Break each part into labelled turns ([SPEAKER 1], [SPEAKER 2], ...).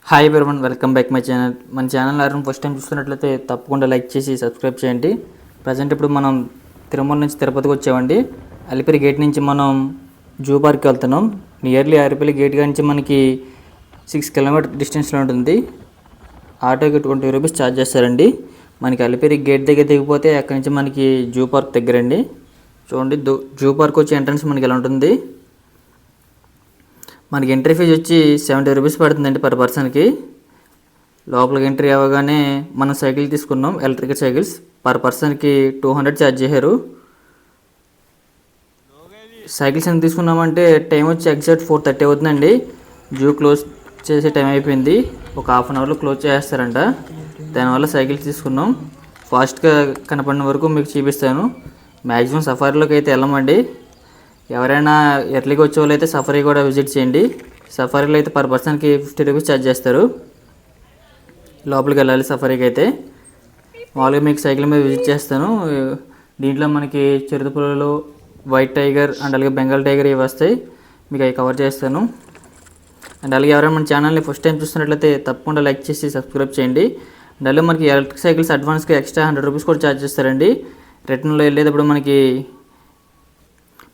[SPEAKER 1] Hi everyone, welcome back my channel. మన channel ఎవరైనా first time చూస్తున్నట్లయితే తప్పకుండా లైక్ చేసి సబ్స్క్రైబ్ చేయండి. ప్రజెంట్ ఇప్పుడు మనం తిరుమల నుంచి తిరుపతికి వచ్చామండి. అలిపిరి గేట్ నుంచి మనం జూ పార్క్కి వెళ్తున్నాం. నియర్లీ అలిపిరి గేట్ నుంచి మనకి 6 కిలోమీటర్ డిస్టెన్స్లో ఉంటుంది. ఆటోకి 20 రూపీస్ ఛార్జ్ చేస్తారండి. మనకి అలిపిరి గేట్ దగ్గర దిగిపోతే అక్కడి నుంచి మనకి జూ పార్క్ దగ్గరండి. చూడండి, జూ పార్క్ వచ్చి ఎంట్రన్స్ మనకి ఎలా ఉంటుంది. మనకి ఎంట్రీ ఫీజు వచ్చి 70 రూపీస్ పడుతుందండి పర్ పర్సన్కి. లోపలికి ఎంట్రీ అవ్వగానే మనం సైకిల్ తీసుకున్నాం, ఎలక్ట్రికల్ సైకిల్స్. పర్ పర్సన్కి 200 ఛార్జ్ చేశారు. సైకిల్స్ ఎంత తీసుకున్నామంటే టైం వచ్చి ఎగ్జాక్ట్ 4:30 అవుతుందండి. జూ క్లోజ్ చేసే టైం అయిపోయింది. ఒక హాఫ్ అన్ అవర్లో క్లోజ్ చేస్తారంట. దానివల్ల సైకిల్స్ తీసుకున్నాం. ఫాస్ట్గా కనపడిన వరకు మీకు చూపిస్తాను. మ్యాక్సిమం సఫారీలోకి అయితే వెళ్ళమండి. ఎవరైనా ఎర్లీగా వచ్చే వాళ్ళు అయితే సఫారీ కూడా విజిట్ చేయండి. సఫారీలో అయితే పర్ పర్సన్కి 50 రూపీస్ ఛార్జ్ చేస్తారు. లోపలికి వెళ్ళాలి సఫారీకి అయితే. మామూలుగా మీకు సైకిల్ మీద విజిట్ చేస్తాను. దీంట్లో మనకి చిరుతపులులు, వైట్ టైగర్ అండ్ అలాగే బెంగాల్ టైగర్ ఇవి వస్తాయి. మీకు అవి కవర్ చేస్తాను. అండ్ అలాగే ఎవరైనా మన ఛానల్ని ఫస్ట్ టైం చూస్తున్నట్లయితే తప్పకుండా లైక్ చేసి సబ్స్క్రైబ్ చేయండి. అండ్ అలాగే మనకి ఎలక్ట్రిక్ సైకిల్స్ అడ్వాన్స్గా ఎక్స్ట్రా 100 రూపీస్ కూడా ఛార్జ్ చేస్తారండి. రిటర్న్లో వెళ్ళేటప్పుడు మనకి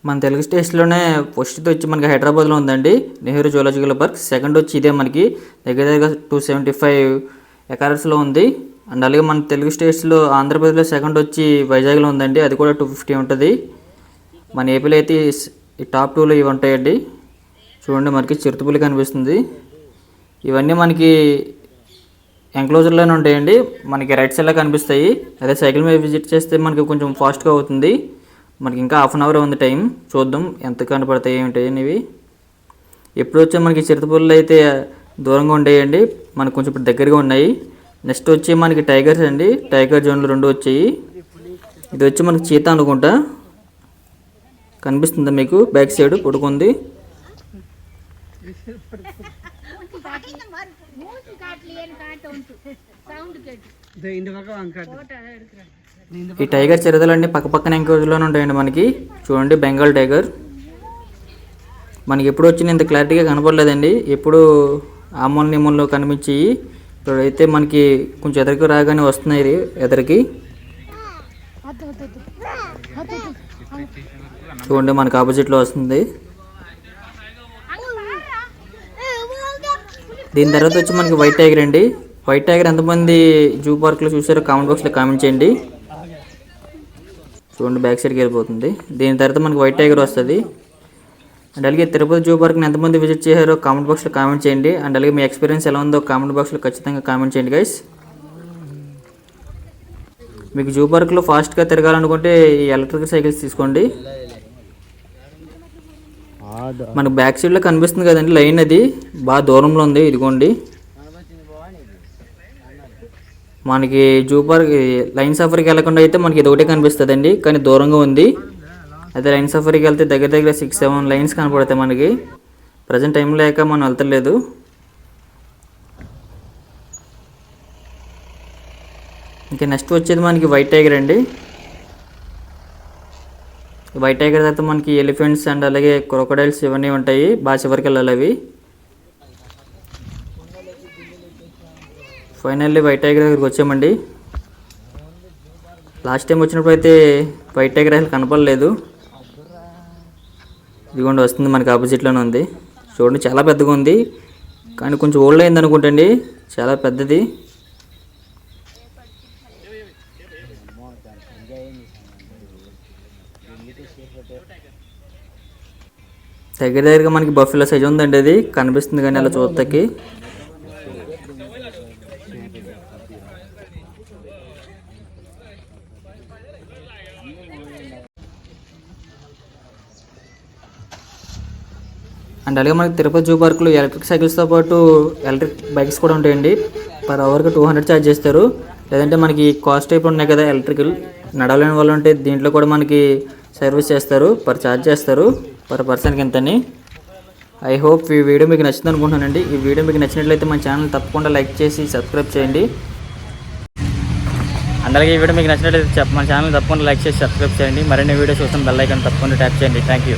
[SPEAKER 1] మన తెలుగు స్టేట్స్లోనే ఫస్ట్ వచ్చి మనకి హైదరాబాద్లో ఉందండి నెహ్రూ జూలాజికల్ పార్క్. సెకండ్ వచ్చి ఇదే మనకి దగ్గర 275 ఎకరాస్లో ఉంది. అండ్ అలాగే మన తెలుగు స్టేట్స్లో ఆంధ్రప్రదేశ్లో సెకండ్ వచ్చి వైజాగ్లో ఉందండి. అది కూడా 250 ఉంటుంది. మన ఏపీలో అయితే ఈ టాప్ 2లో ఇవి ఉంటాయండి. చూడండి, మనకి చిరుతపులి కనిపిస్తుంది. ఇవన్నీ మనకి ఎంక్లోజర్లోనే ఉంటాయండి. మనకి రైట్ సైడ్లో కనిపిస్తాయి. అదే సైకిల్ మీద విజిట్ చేస్తే మనకి కొంచెం ఫాస్ట్గా అవుతుంది. మనకి ఇంకా హాఫ్ అన్ అవర్ ఉంది టైం. చూద్దాం ఎంత కనపడతాయి ఏమిటాయి అనేవి. ఎప్పుడు వచ్చా మనకి చిరుతపుల్లు అయితే దూరంగా ఉండేయండి. మనకు కొంచెం ఇప్పుడు దగ్గరగా ఉన్నాయి. నెక్స్ట్ వచ్చి మనకి టైగర్స్ అండి. టైగర్ జోన్లు 2 వచ్చాయి. ఇది వచ్చి మనకి చీతా అనుకుంటా. కనిపిస్తుందా మీకు? బ్యాక్ సైడ్ పడుకుంది. ఈ టైగర్ చరిత్రలన్నీ పక్కపక్కన ఎంక్లోజ్లోనే ఉంటాయండి మనకి. చూడండి, బెంగాల్ టైగర్ మనకి ఎప్పుడు వచ్చిన ఇంత క్లారిటీగా కనపడలేదండి. ఎప్పుడు ఆ మూల ఈ మూలలో కనిపించాయి. ఇప్పుడైతే మనకి కొంచెం ఎదరికి రాగానే వస్తున్నాయి ఎదరికి. చూడండి, మనకి ఆపోజిట్లో వస్తుంది. దీని తర్వాత వచ్చి మనకి వైట్ టైగర్ అండి. వైట్ టైగర్ ఎంతమంది జూ పార్క్లో చూసారో కామెంట్ బాక్స్లో కామెంట్ చేయండి. చూడండి, బ్యాక్ సైడ్కి వెళ్ళిపోతుంది. దీని తర్వాత మనకి వైట్ టైగర్ వస్తుంది. అండ్ అలాగే తిరుపతి జూ పార్క్ని ఎంతమంది విజిట్ చేశారో కామెంట్ బాక్స్లో కామెంట్ చేయండి. అండ్ అలాగే మీ ఎక్స్పీరియన్స్ ఎలా ఉందో కామెంట్ బాక్స్లో ఖచ్చితంగా కామెంట్ చేయండి గైస్. మీకు జూ పార్క్లో ఫాస్ట్గా తిరగాలనుకుంటే ఈ ఎలక్ట్రికల్ సైకిల్స్ తీసుకోండి. మనకు బ్యాక్ సైడ్లో కనిపిస్తుంది కదండి లైన్, అది బాగా దూరంలో ఉంది. ఇదిగోండి, మనకి జూ పార్క్ లైన్ సఫారీకి వెళ్ళకుండా అయితే మనకి ఇది ఒకటే కనిపిస్తుందండి, కానీ దూరంగా ఉంది. అదే లైన్ సఫారీకి వెళ్తే దగ్గర 6-7 లైన్స్ కనపడతాయి మనకి. ప్రజెంట్ టైం లేక మనం వెళ్తలేదు. ఇంకా నెక్స్ట్ వచ్చేది మనకి వైట్ టైగర్ అండి. వైట్ టైగర్ తర్వాత మనకి ఎలిఫెంట్స్ అండ్ అలాగే క్రొకడైల్స్ ఇవన్నీ ఉంటాయి. బాగా చివరికి వెళ్ళాలి అవి. ఫైనల్లీ వైట్ టైగర్ దగ్గరికి వచ్చామండి. లాస్ట్ టైం వచ్చినప్పుడు అయితే వైట్ టైగర్ అసలు కనపడలేదు. ఇదిగోండి వస్తుంది, మనకి ఆపోజిట్లోనే ఉంది. చూడండి, చాలా పెద్దగా ఉంది, కానీ కొంచెం ఓల్డ్ అయింది అనుకుంటండి. చాలా పెద్దది. దగ్గరగా మనకి బఫెలో సైజ్ ఉందండి. అది కనిపిస్తుంది కానీ అలా చూస్తకి. అండ్ అలాగే మనకి తిరుపతి జూ పార్క్లో ఎలక్ట్రిక్ సైకిల్స్తో పాటు ఎలక్ట్రిక్ బైక్స్ కూడా ఉంటాయండి. పర్ అవర్కి 200 ఛార్జ్ చేస్తారు. లేదంటే మనకి కాస్ట్ టైప్ ఉన్నాయి కదా ఎలక్ట్రికల్, నడవలేని వాళ్ళు ఉంటే దీంట్లో కూడా మనకి సర్వీస్ చేస్తారు. ఛార్జ్ చేస్తారు పర్ పర్సన్కి ఎంతని. ఐ హోప్ ఈ వీడియో మీకు నచ్చింది అనుకుంటున్నానండి. ఈ వీడియో మీకు నచ్చినట్లయితే మన ఛానల్ తప్పకుండా లైక్ చేసి సబ్స్క్రైబ్ చేయండి. అలాగే ఈ వీడియో మీకు నచ్చినట్లయితే మన ఛానల్ తప్పకుండా లైక్ చేసి సబ్స్క్రైబ్ చేయండి. మరిన్ని వీడియోస్ కోసం బెల్ ఐకాన్ తప్పకుండా ట్యాప్ చేయండి. Thank you.